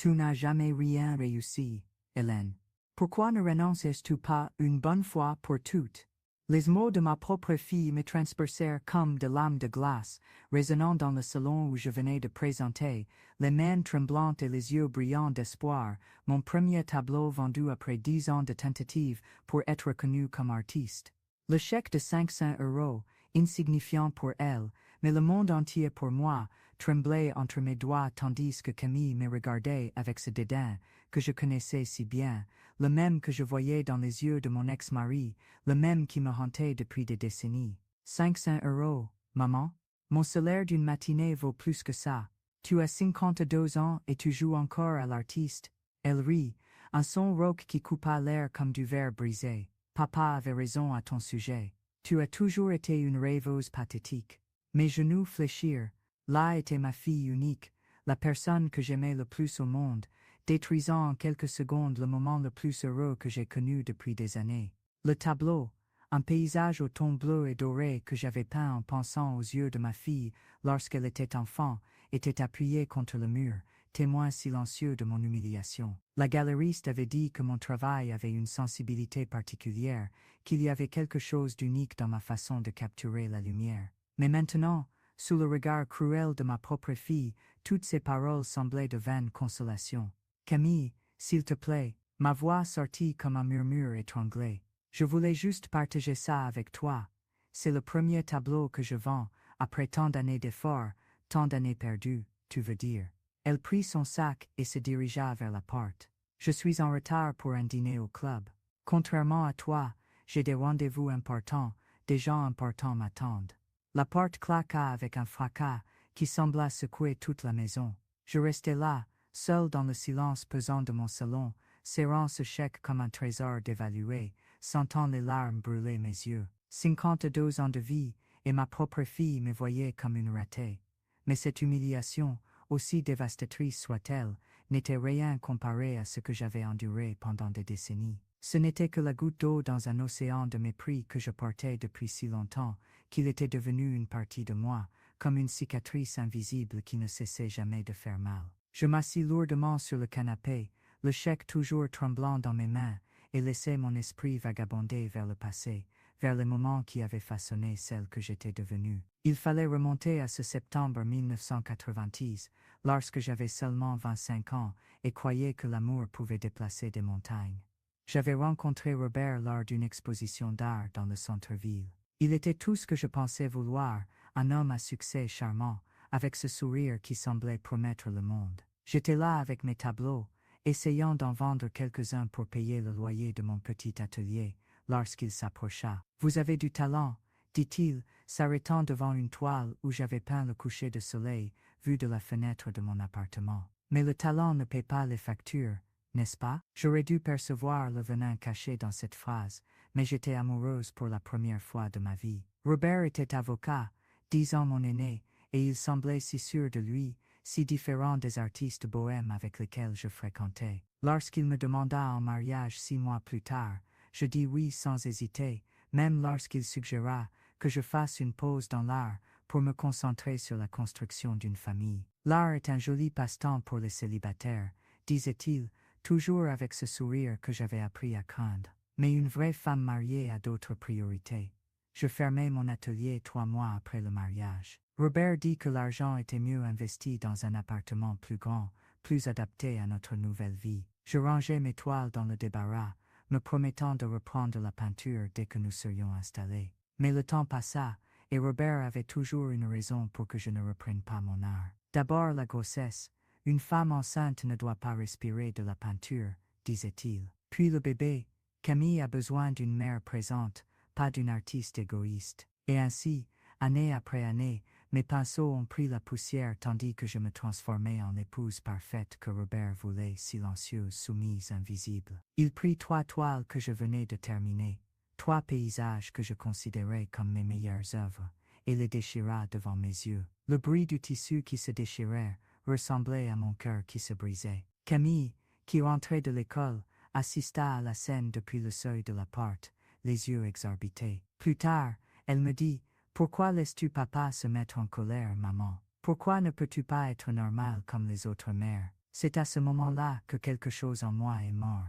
Tu n'as jamais rien réussi, Hélène. Pourquoi ne renonces-tu pas une bonne fois pour toutes? Les mots de ma propre fille me transpercèrent comme de lames de glace, résonnant dans le salon où je venais de présenter, les mains tremblantes et les yeux brillants d'espoir, mon premier tableau vendu après 10 ans de tentatives pour être reconnu comme artiste. Le chèque de 500 €, insignifiant pour elle, mais le monde entier pour moi, tremblait entre mes doigts tandis que Camille me regardait avec ce dédain que je connaissais si bien, le même que je voyais dans les yeux de mon ex-mari, le même qui me hantait depuis des décennies. 500 €, maman? Mon salaire d'une matinée vaut plus que ça. Tu as 52 ans et tu joues encore à l'artiste. Elle rit, un son rauque qui coupa l'air comme du verre brisé. Papa avait raison à ton sujet. Tu as toujours été une rêveuse pathétique. Mes genoux fléchirent. Là était ma fille unique, la personne que j'aimais le plus au monde, détruisant en quelques secondes le moment le plus heureux que j'ai connu depuis des années. Le tableau, un paysage au ton bleu et doré que j'avais peint en pensant aux yeux de ma fille lorsqu'elle était enfant, était appuyé contre le mur, témoin silencieux de mon humiliation. La galeriste avait dit que mon travail avait une sensibilité particulière, qu'il y avait quelque chose d'unique dans ma façon de capturer la lumière. Mais maintenant, sous le regard cruel de ma propre fille, toutes ces paroles semblaient de vaines consolations. Camille, s'il te plaît, ma voix sortit comme un murmure étranglé. Je voulais juste partager ça avec toi. C'est le premier tableau que je vends, après tant d'années d'efforts, tant d'années perdues, tu veux dire. Elle prit son sac et se dirigea vers la porte. Je suis en retard pour un dîner au club. Contrairement à toi, j'ai des rendez-vous importants, des gens importants m'attendent. La porte claqua avec un fracas qui sembla secouer toute la maison. Je restais là, seul dans le silence pesant de mon salon, serrant ce chèque comme un trésor dévalué, sentant les larmes brûler mes yeux. 52 ans de vie, et ma propre fille me voyait comme une ratée. Mais cette humiliation, aussi dévastatrice soit-elle, n'était rien comparé à ce que j'avais enduré pendant des décennies. Ce n'était que la goutte d'eau dans un océan de mépris que je portais depuis si longtemps, qu'il était devenu une partie de moi, comme une cicatrice invisible qui ne cessait jamais de faire mal. Je m'assis lourdement sur le canapé, le chèque toujours tremblant dans mes mains, et laissai mon esprit vagabonder vers le passé, vers les moments qui avaient façonné celle que j'étais devenue. Il fallait remonter à ce septembre 1990, lorsque j'avais seulement 25 ans et croyais que l'amour pouvait déplacer des montagnes. J'avais rencontré Robert lors d'une exposition d'art dans le centre-ville. Il était tout ce que je pensais vouloir, un homme à succès charmant, avec ce sourire qui semblait promettre le monde. J'étais là avec mes tableaux, essayant d'en vendre quelques-uns pour payer le loyer de mon petit atelier, lorsqu'il s'approcha. « Vous avez du talent », dit-il, s'arrêtant devant une toile où j'avais peint le coucher de soleil, vu de la fenêtre de mon appartement. Mais le talent ne paie pas les factures, n'est-ce pas? J'aurais dû percevoir le venin caché dans cette phrase, mais j'étais amoureuse pour la première fois de ma vie. Robert était avocat, 10 ans mon aîné, et il semblait si sûr de lui, si différent des artistes bohèmes avec lesquels je fréquentais. Lorsqu'il me demanda en mariage 6 mois plus tard, je dis oui sans hésiter, même lorsqu'il suggéra que je fasse une pause dans l'art pour me concentrer sur la construction d'une famille. L'art est un joli passe-temps pour les célibataires, disait-il, toujours avec ce sourire que j'avais appris à craindre. Mais une vraie femme mariée a d'autres priorités. Je fermai mon atelier 3 mois après le mariage. Robert dit que l'argent était mieux investi dans un appartement plus grand, plus adapté à notre nouvelle vie. Je rangeai mes toiles dans le débarras, me promettant de reprendre la peinture dès que nous serions installés. Mais le temps passa, et Robert avait toujours une raison pour que je ne reprenne pas mon art. D'abord la grossesse. Une femme enceinte ne doit pas respirer de la peinture, disait-il. Puis le bébé. Camille a besoin d'une mère présente, pas d'une artiste égoïste. Et ainsi, année après année, mes pinceaux ont pris la poussière tandis que je me transformais en l'épouse parfaite que Robert voulait, silencieuse, soumise, invisible. Il prit 3 toiles que je venais de terminer, 3 paysages que je considérais comme mes meilleures œuvres, et les déchira devant mes yeux. Le bruit du tissu qui se déchirait ressemblait à mon cœur qui se brisait. Camille, qui rentrait de l'école, assista à la scène depuis le seuil de la porte, les yeux exorbités. Plus tard, elle me dit « Pourquoi laisses-tu papa se mettre en colère, maman? Pourquoi ne peux-tu pas être normale comme les autres mères ?» C'est à ce moment-là que quelque chose en moi est mort.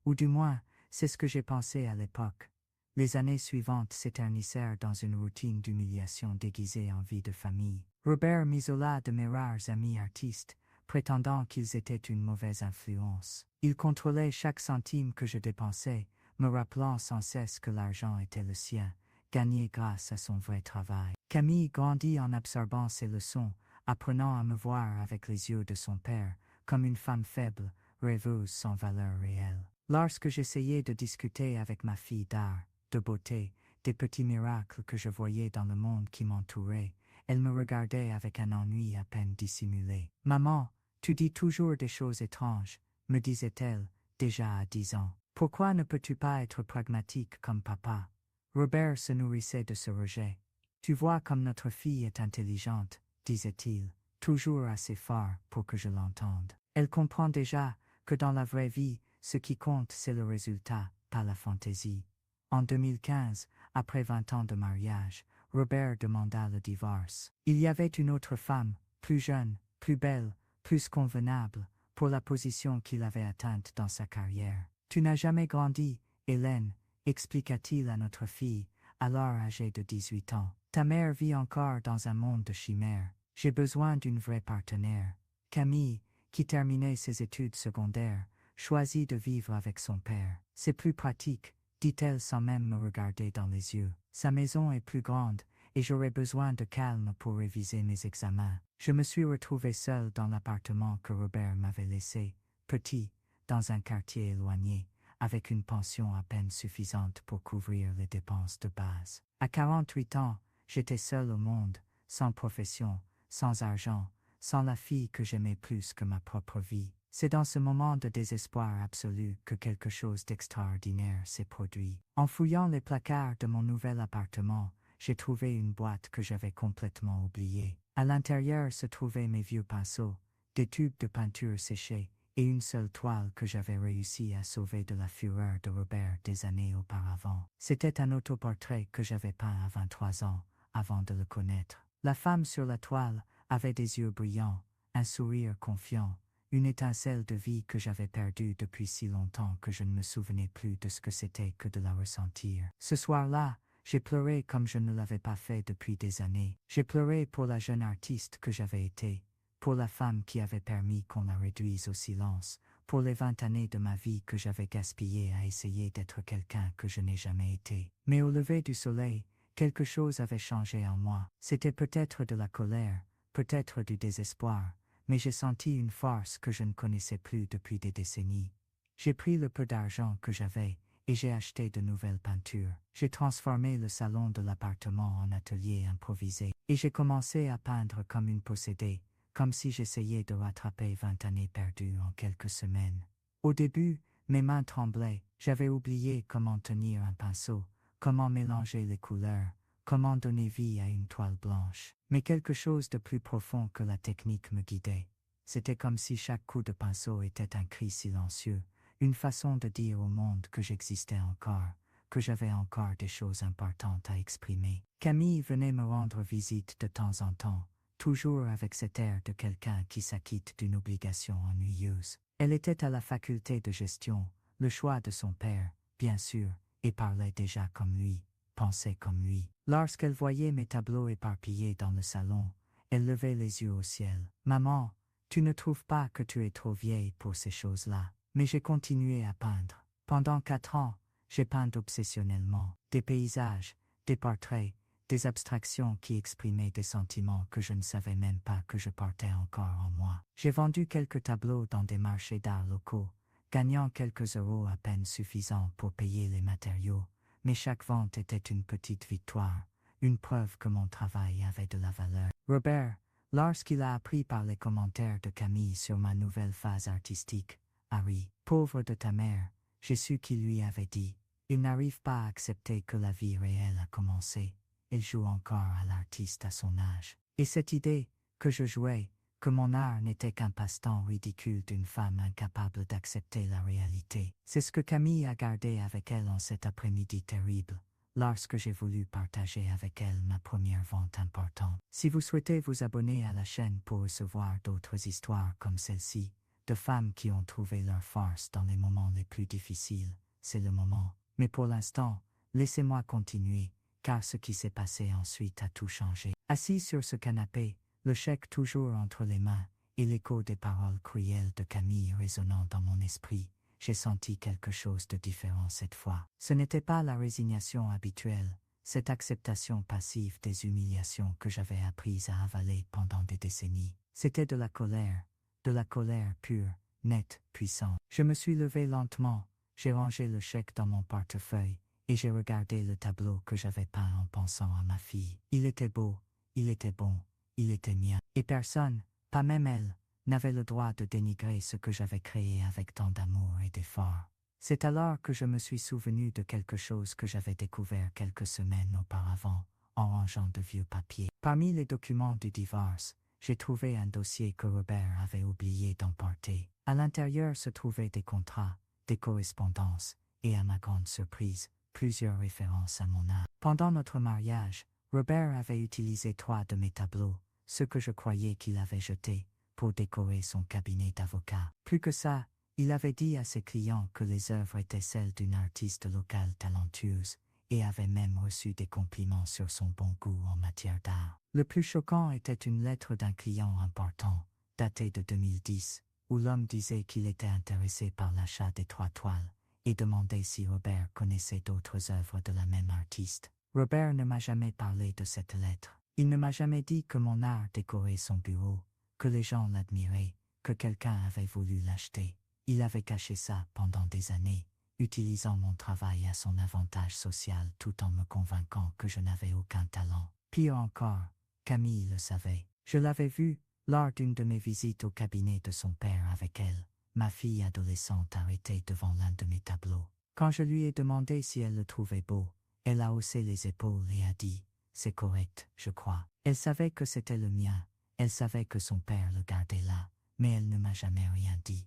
Ou du moins, c'est ce que j'ai pensé à l'époque. Les années suivantes s'éternisèrent dans une routine d'humiliation déguisée en vie de famille. Robert m'isola de mes rares amis artistes, prétendant qu'ils étaient une mauvaise influence. Il contrôlait chaque centime que je dépensais, me rappelant sans cesse que l'argent était le sien, gagné grâce à son vrai travail. Camille grandit en absorbant ses leçons, apprenant à me voir avec les yeux de son père, comme une femme faible, rêveuse sans valeur réelle. Lorsque j'essayais de discuter avec ma fille d'art, de beauté, des petits miracles que je voyais dans le monde qui m'entourait, elle me regardait avec un ennui à peine dissimulé. « Maman, tu dis toujours des choses étranges, me disait-elle, déjà à 10 ans. Pourquoi ne peux-tu pas être pragmatique comme papa ?» Robert se nourrissait de ce rejet. « Tu vois comme notre fille est intelligente, disait-il, toujours assez fort pour que je l'entende. Elle comprend déjà que dans la vraie vie, ce qui compte c'est le résultat, pas la fantaisie. » En 2015, après 20 ans de mariage, Robert demanda le divorce. Il y avait une autre femme, plus jeune, plus belle, plus convenable, pour la position qu'il avait atteinte dans sa carrière. « Tu n'as jamais grandi, Hélène, expliqua-t-il à notre fille, alors âgée de 18 ans. Ta mère vit encore dans un monde de chimères. J'ai besoin d'une vraie partenaire. » Camille, qui terminait ses études secondaires, choisit de vivre avec son père. « C'est plus pratique, dit-elle sans même me regarder dans les yeux. Sa maison est plus grande, et j'aurais besoin de calme pour réviser mes examens. » Je me suis retrouvé seul dans l'appartement que Robert m'avait laissé, petit, dans un quartier éloigné, avec une pension à peine suffisante pour couvrir les dépenses de base. À 48 ans, j'étais seul au monde, sans profession, sans argent, sans la fille que j'aimais plus que ma propre vie. C'est dans ce moment de désespoir absolu que quelque chose d'extraordinaire s'est produit. En fouillant les placards de mon nouvel appartement, j'ai trouvé une boîte que j'avais complètement oubliée. À l'intérieur se trouvaient mes vieux pinceaux, des tubes de peinture séchés et une seule toile que j'avais réussi à sauver de la fureur de Robert des années auparavant. C'était un autoportrait que j'avais peint à 23 ans, avant de le connaître. La femme sur la toile avait des yeux brillants, un sourire confiant, une étincelle de vie que j'avais perdue depuis si longtemps que je ne me souvenais plus de ce que c'était que de la ressentir. Ce soir-là, j'ai pleuré comme je ne l'avais pas fait depuis des années. J'ai pleuré pour la jeune artiste que j'avais été, pour la femme qui avait permis qu'on la réduise au silence, pour les 20 années de ma vie que j'avais gaspillées à essayer d'être quelqu'un que je n'ai jamais été. Mais au lever du soleil, quelque chose avait changé en moi. C'était peut-être de la colère, peut-être du désespoir, mais j'ai senti une force que je ne connaissais plus depuis des décennies. J'ai pris le peu d'argent que j'avais et j'ai acheté de nouvelles peintures. J'ai transformé le salon de l'appartement en atelier improvisé et j'ai commencé à peindre comme une possédée, comme si j'essayais de rattraper 20 années perdues en quelques semaines. Au début, mes mains tremblaient, j'avais oublié comment tenir un pinceau, comment mélanger les couleurs, comment donner vie à une toile blanche. Mais quelque chose de plus profond que la technique me guidait. C'était comme si chaque coup de pinceau était un cri silencieux, une façon de dire au monde que j'existais encore, que j'avais encore des choses importantes à exprimer. Camille venait me rendre visite de temps en temps, toujours avec cet air de quelqu'un qui s'acquitte d'une obligation ennuyeuse. Elle était à la faculté de gestion, le choix de son père, bien sûr, et parlait déjà comme lui, pensait comme lui. Lorsqu'elle voyait mes tableaux éparpillés dans le salon, elle levait les yeux au ciel. « Maman, tu ne trouves pas que tu es trop vieille pour ces choses-là ?» Mais j'ai continué à peindre. Pendant 4 ans, j'ai peint obsessionnellement. Des paysages, des portraits, des abstractions qui exprimaient des sentiments que je ne savais même pas que je portais encore en moi. J'ai vendu quelques tableaux dans des marchés d'art locaux, gagnant quelques euros à peine suffisants pour payer les matériaux, mais chaque vente était une petite victoire, une preuve que mon travail avait de la valeur. Robert, lorsqu'il a appris par les commentaires de Camille sur ma nouvelle phase artistique, Harry, pauvre de ta mère, j'ai su qu'il lui avait dit, il n'arrive pas à accepter que la vie réelle a commencé. Il joue encore à l'artiste à son âge. Et cette idée, que je jouais, que mon art n'était qu'un passe-temps ridicule d'une femme incapable d'accepter la réalité. C'est ce que Camille a gardé avec elle en cet après-midi terrible, lorsque j'ai voulu partager avec elle ma première vente importante. Si vous souhaitez vous abonner à la chaîne pour recevoir d'autres histoires comme celle-ci, de femmes qui ont trouvé leur force dans les moments les plus difficiles, c'est le moment. Mais pour l'instant, laissez-moi continuer, car ce qui s'est passé ensuite a tout changé. Assis sur ce canapé, le chèque toujours entre les mains, et l'écho des paroles cruelles de Camille résonnant dans mon esprit, j'ai senti quelque chose de différent cette fois. Ce n'était pas la résignation habituelle, cette acceptation passive des humiliations que j'avais apprises à avaler pendant des décennies. C'était de la colère pure, nette, puissante. Je me suis levé lentement, j'ai rangé le chèque dans mon portefeuille, et j'ai regardé le tableau que j'avais peint en pensant à ma fille. Il était beau, il était bon, il était mien. Et personne, pas même elle, n'avait le droit de dénigrer ce que j'avais créé avec tant d'amour et d'effort. C'est alors que je me suis souvenu de quelque chose que j'avais découvert quelques semaines auparavant, en rangeant de vieux papiers. Parmi les documents du divorce, j'ai trouvé un dossier que Robert avait oublié d'emporter. À l'intérieur se trouvaient des contrats, des correspondances, et à ma grande surprise, plusieurs références à mon âme. Pendant notre mariage, Robert avait utilisé 3 de mes tableaux, ceux que je croyais qu'il avait jetés, pour décorer son cabinet d'avocat. Plus que ça, il avait dit à ses clients que les œuvres étaient celles d'une artiste locale talentueuse, et avait même reçu des compliments sur son bon goût en matière d'art. Le plus choquant était une lettre d'un client important, datée de 2010, où l'homme disait qu'il était intéressé par l'achat des 3 toiles, et demandait si Robert connaissait d'autres œuvres de la même artiste. Robert ne m'a jamais parlé de cette lettre. Il ne m'a jamais dit que mon art décorait son bureau, que les gens l'admiraient, que quelqu'un avait voulu l'acheter. Il avait caché ça pendant des années, utilisant mon travail à son avantage social tout en me convainquant que je n'avais aucun talent. Pire encore, Camille le savait. Je l'avais vue, lors d'une de mes visites au cabinet de son père avec elle, ma fille adolescente arrêtée devant l'un de mes tableaux. Quand je lui ai demandé si elle le trouvait beau, elle a haussé les épaules et a dit « C'est correct, je crois ». Elle savait que c'était le mien, elle savait que son père le gardait là, mais elle ne m'a jamais rien dit.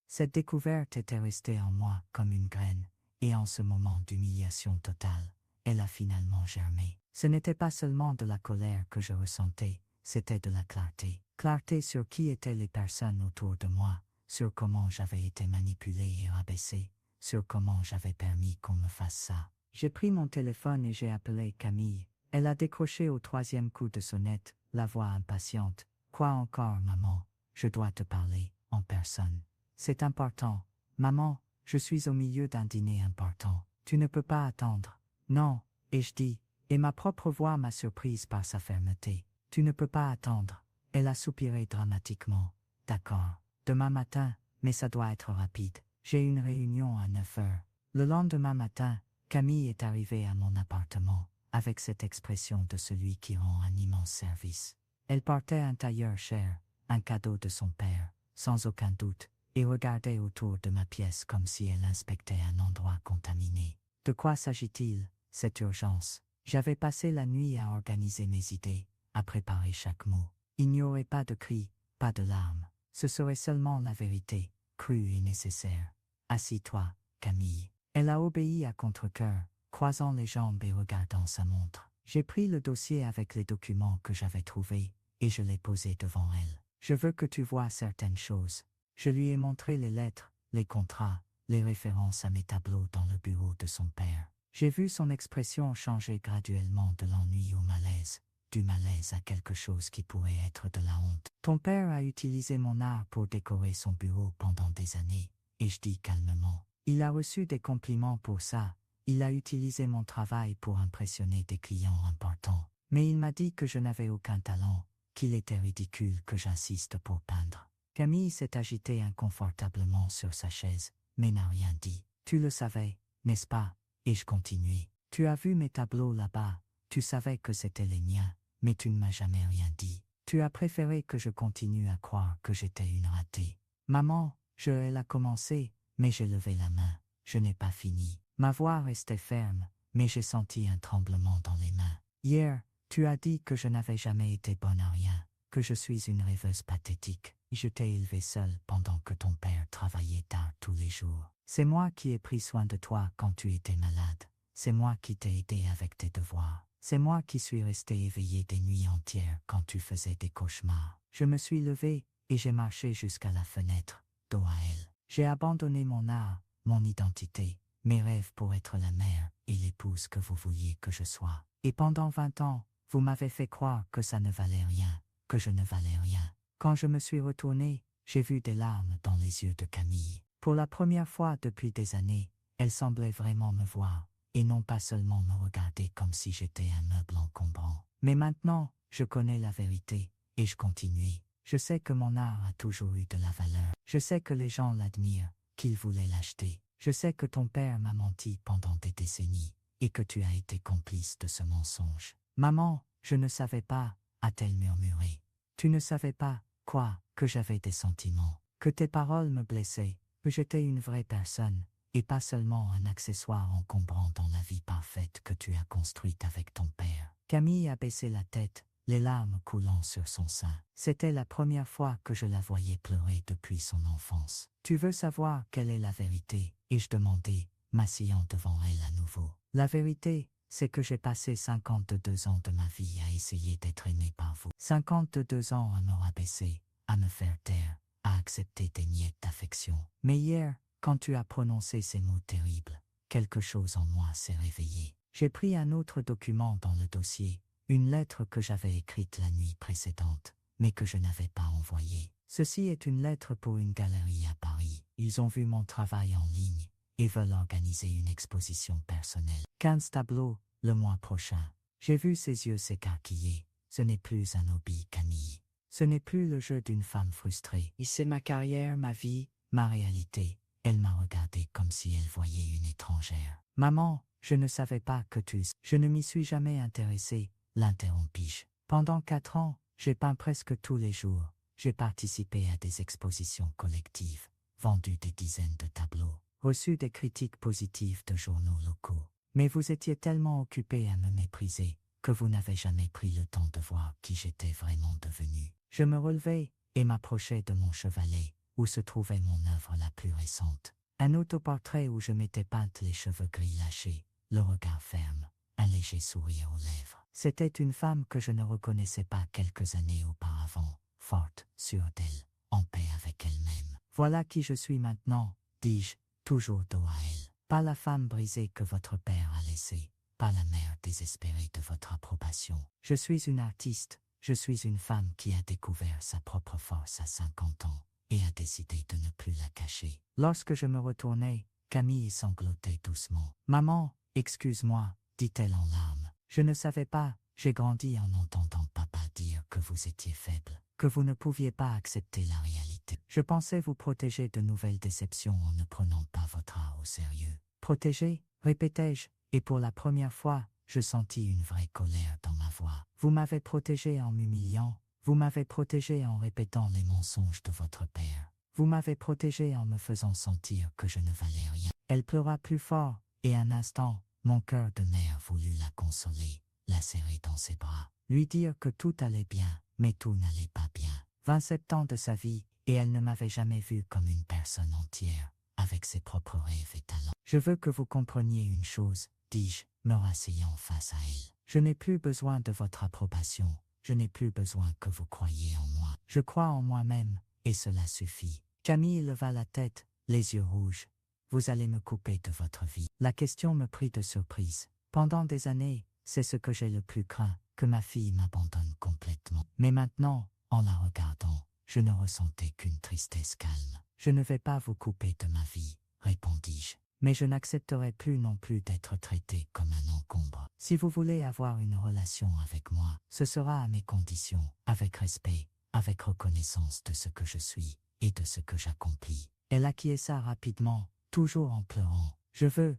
Cette découverte était restée en moi comme une graine, et en ce moment d'humiliation totale, elle a finalement germé. Ce n'était pas seulement de la colère que je ressentais, c'était de la clarté. Clarté sur qui étaient les personnes autour de moi, sur comment j'avais été manipulé et rabaissé, sur comment j'avais permis qu'on me fasse ça. J'ai pris mon téléphone et j'ai appelé Camille. Elle a décroché au 3e coup de sonnette, la voix impatiente. « Quoi encore, maman? Je dois te parler, en personne. C'est important. Maman, je suis au milieu d'un dîner important. Tu ne peux pas attendre. » « Non, ai-je dit, et ma propre voix m'a surprise par sa fermeté. « Tu ne peux pas attendre. » Elle a soupiré dramatiquement. « D'accord. Demain matin, mais ça doit être rapide. J'ai une réunion à 9 heures. » Le lendemain matin, Camille est arrivée à mon appartement, avec cette expression de celui qui rend un immense service. Elle portait un tailleur cher, un cadeau de son père, sans aucun doute, et regardait autour de ma pièce comme si elle inspectait un endroit contaminé. De quoi s'agit-il, cette urgence? J'avais passé la nuit à organiser mes idées, à préparer chaque mot. Il n'y aurait pas de cris, pas de larmes. Ce serait seulement la vérité, crue et nécessaire. Assis-toi, Camille. Elle a obéi à contre-cœur, croisant les jambes et regardant sa montre. J'ai pris le dossier avec les documents que j'avais trouvés, et je l'ai posé devant elle. Je veux que tu vois certaines choses. Je lui ai montré les lettres, les contrats, les références à mes tableaux dans le bureau de son père. J'ai vu son expression changer graduellement de l'ennui au malaise, du malaise à quelque chose qui pourrait être de la honte. Ton père a utilisé mon art pour décorer son bureau pendant des années, et je dis calmement. Il a reçu des compliments pour ça, il a utilisé mon travail pour impressionner des clients importants. Mais il m'a dit que je n'avais aucun talent, qu'il était ridicule que j'insiste pour peindre. Camille s'est agitée inconfortablement sur sa chaise, mais n'a rien dit. Tu le savais, n'est-ce pas? Et je continuai. Tu as vu mes tableaux là-bas, tu savais que c'étaient les miens, mais tu ne m'as jamais rien dit. Tu as préféré que je continue à croire que j'étais une ratée. Maman, elle a commencé, mais j'ai levé la main. Je n'ai pas fini. Ma voix restait ferme, mais j'ai senti un tremblement dans les mains. Hier, tu as dit que je n'avais jamais été bonne à rien, que je suis une rêveuse pathétique. Je t'ai élevée seule pendant que ton père travaillait tard tous les jours. C'est moi qui ai pris soin de toi quand tu étais malade. C'est moi qui t'ai aidé avec tes devoirs. C'est moi qui suis resté éveillé des nuits entières quand tu faisais des cauchemars. Je me suis levé, et j'ai marché jusqu'à la fenêtre, dos à elle. J'ai abandonné mon art, mon identité, mes rêves pour être la mère et l'épouse que vous vouliez que je sois. Et pendant 20 ans, vous m'avez fait croire que ça ne valait rien, que je ne valais rien. Quand je me suis retourné, j'ai vu des larmes dans les yeux de Camille. Pour la première fois depuis des années, elle semblait vraiment me voir, et non pas seulement me regarder comme si j'étais un meuble encombrant. Mais maintenant, je connais la vérité, et je continue. Je sais que mon art a toujours eu de la valeur. Je sais que les gens l'admirent, qu'ils voulaient l'acheter. Je sais que ton père m'a menti pendant des décennies, et que tu as été complice de ce mensonge. Maman, je ne savais pas, a-t-elle murmuré. Tu ne savais pas, quoi, que j'avais des sentiments, que tes paroles me blessaient, que j'étais une vraie personne, et pas seulement un accessoire encombrant dans la vie parfaite que tu as construite avec ton père. Camille a baissé la tête, les larmes coulant sur son sein. C'était la première fois que je la voyais pleurer depuis son enfance. Tu veux savoir quelle est la vérité? Et je demandai, m'asseyant devant elle à nouveau. La vérité, c'est que j'ai passé 52 ans de ma vie à essayer d'être aimé par vous. 52 ans à me rabaisser, à me faire taire, à accepter des miettes d'affection. Mais hier, quand tu as prononcé ces mots terribles, quelque chose en moi s'est réveillé. J'ai pris un autre document dans le dossier, une lettre que j'avais écrite la nuit précédente, mais que je n'avais pas envoyée. Ceci est une lettre pour une galerie à Paris. Ils ont vu mon travail en ligne et veulent organiser une exposition personnelle. 15 tableaux, le mois prochain. J'ai vu ses yeux s'écarquiller. Ce n'est plus un hobby, Camille. Ce n'est plus le jeu d'une femme frustrée. Et c'est ma carrière, ma vie, ma réalité. Elle m'a regardé comme si elle voyait une étrangère. Maman, je ne savais pas que tu... Je ne m'y suis jamais intéressé, l'interrompis-je. Pendant 4 ans, j'ai peint presque tous les jours. J'ai participé à des expositions collectives, vendu des dizaines de tableaux, reçu des critiques positives de journaux locaux. Mais vous étiez tellement occupé à me mépriser que vous n'avez jamais pris le temps de voir qui j'étais vraiment devenu. Je me relevai et m'approchai de mon chevalet, où se trouvait mon œuvre la plus récente. Un autoportrait où je m'étais peinte les cheveux gris lâchés, le regard ferme, un léger sourire aux lèvres. C'était une femme que je ne reconnaissais pas quelques années auparavant, forte, sûre d'elle, en paix avec elle-même. Voilà qui je suis maintenant, dis-je, toujours dos à elle. Pas la femme brisée que votre père a laissée, pas la mère désespérée de votre approbation. Je suis une artiste, je suis une femme qui a découvert sa propre force à 50 ans et a décidé de ne plus la cacher. Lorsque je me retournai, Camille sanglotait doucement. « Maman, excuse-moi, dit-elle en larmes. Je ne savais pas, j'ai grandi en entendant papa dire que vous étiez faible, que vous ne pouviez pas accepter la réalité. Je pensais vous protéger de nouvelles déceptions en ne prenant pas votre art au sérieux. Protéger, répétai-je, et pour la première fois, je sentis une vraie colère dans ma voix. Vous m'avez protégé en m'humiliant, vous m'avez protégé en répétant les mensonges de votre père. Vous m'avez protégé en me faisant sentir que je ne valais rien. Elle pleura plus fort, et un instant, mon cœur de mère voulut la consoler, la serrer dans ses bras, lui dire que tout allait bien, mais tout n'allait pas bien. 27 ans de sa vie, et elle ne m'avait jamais vu comme une personne entière, avec ses propres rêves et talents. Je veux que vous compreniez une chose, dis-je, me rasseyant face à elle. Je n'ai plus besoin de votre approbation, je n'ai plus besoin que vous croyiez en moi. Je crois en moi-même, et cela suffit. Camille leva la tête, les yeux rouges. Vous allez me couper de votre vie. La question me prit de surprise. Pendant des années, c'est ce que j'ai le plus craint, que ma fille m'abandonne complètement. Mais maintenant, en la regardant, je ne ressentais qu'une tristesse calme. Je ne vais pas vous couper de ma vie, répondis-je. Mais je n'accepterai plus non plus d'être traité comme un encombre. Si vous voulez avoir une relation avec moi, ce sera à mes conditions, avec respect, avec reconnaissance de ce que je suis et de ce que j'accomplis. Elle acquiesça rapidement, toujours en pleurant. Je veux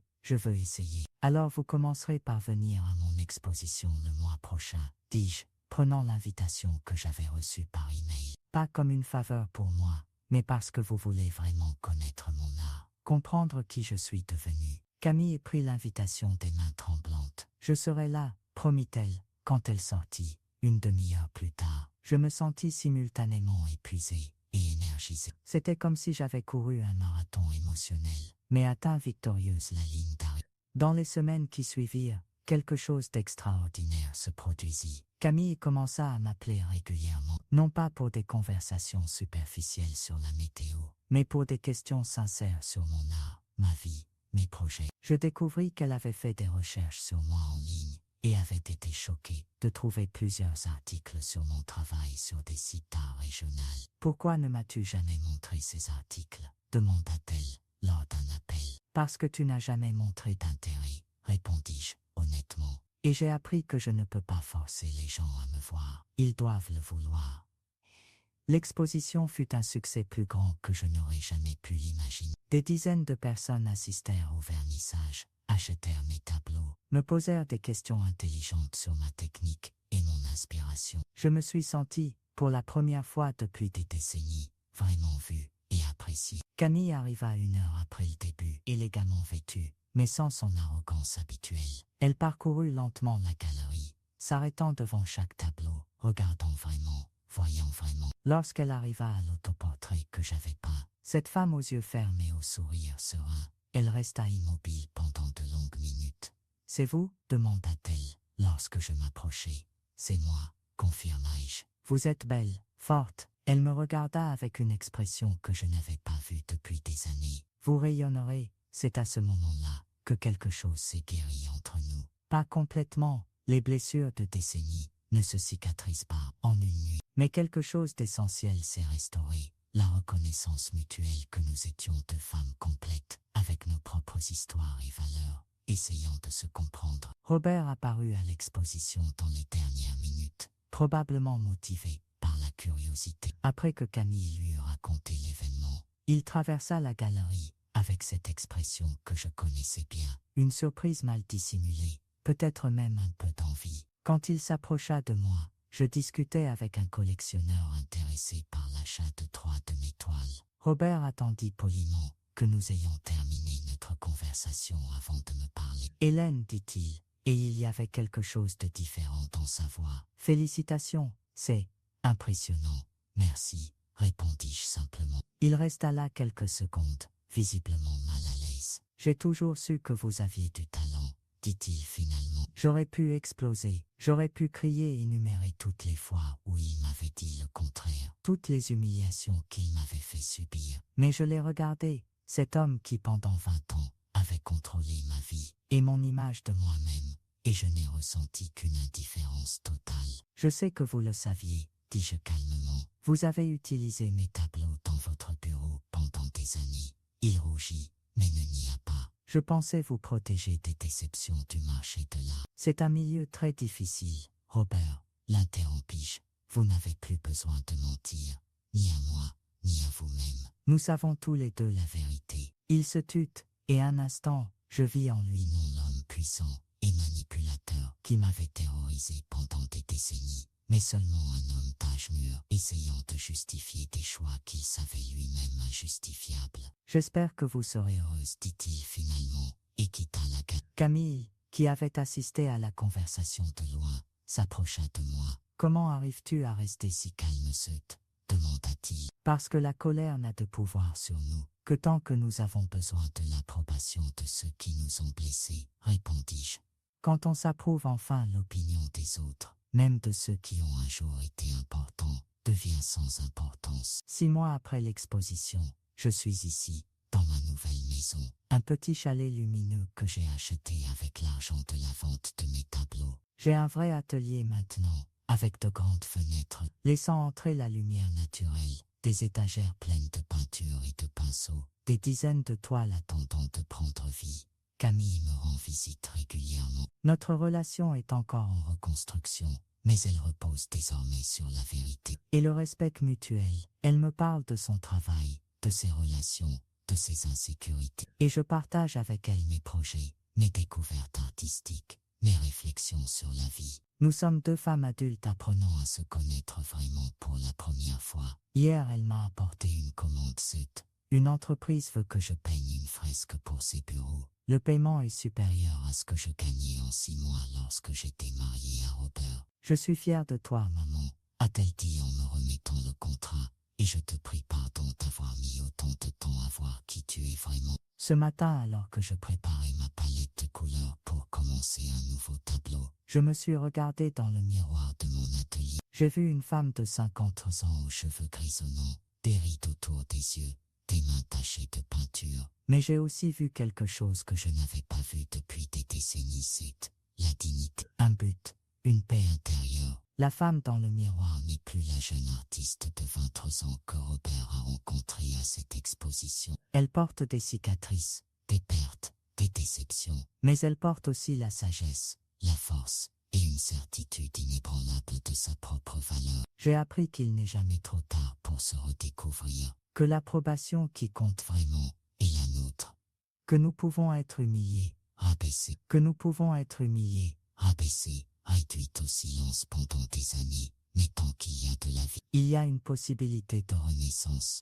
essayer. Alors vous commencerez par venir à mon exposition le mois prochain, dis-je, prenant l'invitation que j'avais reçue par email. Pas comme une faveur pour moi, mais parce que vous voulez vraiment connaître mon art, comprendre qui je suis devenu. Camille prit l'invitation des mains tremblantes. Je serai là, promit-elle, quand elle sortit, une demi-heure plus tard. Je me sentis simultanément épuisé et énergisé. C'était comme si j'avais couru un marathon émotionnel, mais atteint victorieuse la ligne d'arrivée. Dans les semaines qui suivirent, quelque chose d'extraordinaire se produisit. Camille commença à m'appeler régulièrement, non pas pour des conversations superficielles sur la météo, mais pour des questions sincères sur mon art, ma vie, mes projets. Je découvris qu'elle avait fait des recherches sur moi en ligne et avait été choquée de trouver plusieurs articles sur mon travail sur des sites d'art régional. Pourquoi ne m'as-tu jamais montré ces articles? Demanda-t-elle lors d'un appel. Parce que tu n'as jamais montré d'intérêt, répondis-je honnêtement. Et j'ai appris que je ne peux pas forcer les gens à me voir. Ils doivent le vouloir. L'exposition fut un succès plus grand que je n'aurais jamais pu l'imaginer. Des dizaines de personnes assistèrent au vernissage, achetèrent mes tableaux, me posèrent des questions intelligentes sur ma technique et mon inspiration. Je me suis senti, pour la première fois depuis des décennies, vraiment vu et apprécié. Camille arriva 1 heure après le début, élégamment vêtue, mais sans son arrogance habituelle. Elle parcourut lentement la galerie, s'arrêtant devant chaque tableau, regardant vraiment, voyant vraiment. Lorsqu'elle arriva à l'autoportrait que j'avais peint, cette femme aux yeux fermés au sourire serein, elle resta immobile pendant de longues minutes. « C'est vous » demanda-t-elle, lorsque je m'approchai. « C'est moi » confirmai-je. « Vous êtes belle, forte. » Elle me regarda avec une expression que je n'avais pas vue depuis des années. « Vous rayonnerez. » C'est à ce moment-là que quelque chose s'est guéri entre nous. Pas complètement, les blessures de décennies ne se cicatrisent pas en une nuit. Mais quelque chose d'essentiel s'est restauré, la reconnaissance mutuelle que nous étions 2 femmes complètes, avec nos propres histoires et valeurs, essayant de se comprendre. Robert apparut à l'exposition dans les dernières minutes, probablement motivé par la curiosité. Après que Camille lui eut raconté l'événement, il traversa la galerie avec cette expression que je connaissais bien, une surprise mal dissimulée, peut-être même un peu d'envie. Quand il s'approcha de moi, je discutais avec un collectionneur intéressé par l'achat de 3 de mes toiles. Robert attendit poliment que nous ayons terminé notre conversation avant de me parler. « Hélène, dit-il, et il y avait quelque chose de différent dans sa voix. « Félicitations, c'est impressionnant. Merci, répondis-je simplement. » Il resta là quelques secondes, visiblement mal à l'aise. « J'ai toujours su que vous aviez du talent, » dit-il finalement. J'aurais pu exploser, j'aurais pu crier et énumérer toutes les fois où il m'avait dit le contraire, toutes les humiliations qu'il m'avait fait subir. Mais je l'ai regardé, cet homme qui pendant 20 ans avait contrôlé ma vie et mon image de moi-même, et je n'ai ressenti qu'une indifférence totale. Je sais que vous le saviez, dis-je calmement. Vous avez utilisé mes tableaux dans votre bureau pendant des années. Il rougit, mais ne nia pas. Je pensais vous protéger des déceptions du marché de l'art. C'est un milieu très difficile, Robert, l'interrompis-je. Vous n'avez plus besoin de mentir, ni à moi, ni à vous-même. Nous savons tous les deux la vérité. Il se tut, et un instant, je vis en lui non l'homme puissant et manipulateur qui m'avait terrorisé pendant des décennies, mais seulement un homme d'âge mûr essayant de justifier des choix qu'il savait lui-même injustifiables. J'espère que vous serez heureuse, dit-il finalement, et quitta la galerie. Camille, qui avait assisté à la conversation de loin, s'approcha de moi. Comment arrives-tu à rester si calme, Seut? Demanda-t-il. Parce que la colère n'a de pouvoir sur nous que tant que nous avons besoin de l'approbation de ceux qui nous ont blessés, répondis-je. Quand on s'approuve enfin l'opinion des autres, même de ceux qui ont un jour été importants, devient sans importance. 6 mois après l'exposition, je suis ici, dans ma nouvelle maison, un petit chalet lumineux que j'ai acheté avec l'argent de la vente de mes tableaux. J'ai un vrai atelier maintenant, avec de grandes fenêtres, laissant entrer la lumière naturelle, des étagères pleines de peintures et de pinceaux, des dizaines de toiles attendant de prendre vie. Camille me rend visite régulièrement. Notre relation est encore en reconstruction, mais elle repose désormais sur la vérité et le respect mutuel. Elle me parle de son travail, de ses relations, de ses insécurités. Et je partage avec elle mes projets, mes découvertes artistiques, mes réflexions sur la vie. Nous sommes 2 femmes adultes apprenant à se connaître vraiment pour la première fois. Hier, elle m'a apporté une commande Seut. Une entreprise veut que je peigne une fresque pour ses bureaux. Le paiement est supérieur à ce que je gagnais en 6 mois lorsque j'étais mariée à Robert. Je suis fière de toi, maman, a-t-elle dit en me remettant le contrat, et je te prie pardon d'avoir mis autant de temps à voir qui tu es vraiment. Ce matin, alors que je préparais ma palette de couleurs pour commencer un nouveau Je me suis regardé dans le miroir de mon atelier. J'ai vu une femme de 50 ans aux cheveux grisonnants, des rides autour des yeux, des mains tachées de peinture. Mais j'ai aussi vu quelque chose que je n'avais pas vu depuis des décennies, c'est la dignité, un but, une paix intérieure. La femme dans le miroir n'est plus la jeune artiste de 20 ans que Robert a rencontrée à cette exposition. Elle porte des cicatrices, des pertes, des déceptions, mais elle porte aussi la sagesse, la force et une certitude inébranlable de sa propre valeur. J'ai appris qu'il n'est jamais trop tard pour se redécouvrir, que l'approbation qui compte vraiment est la nôtre, que nous pouvons être humiliés, rabaissés, que nous pouvons être humiliés, rabaissés, réduits au silence pendant des années, mais tant qu'il y a de la vie, il y a une possibilité de renaissance.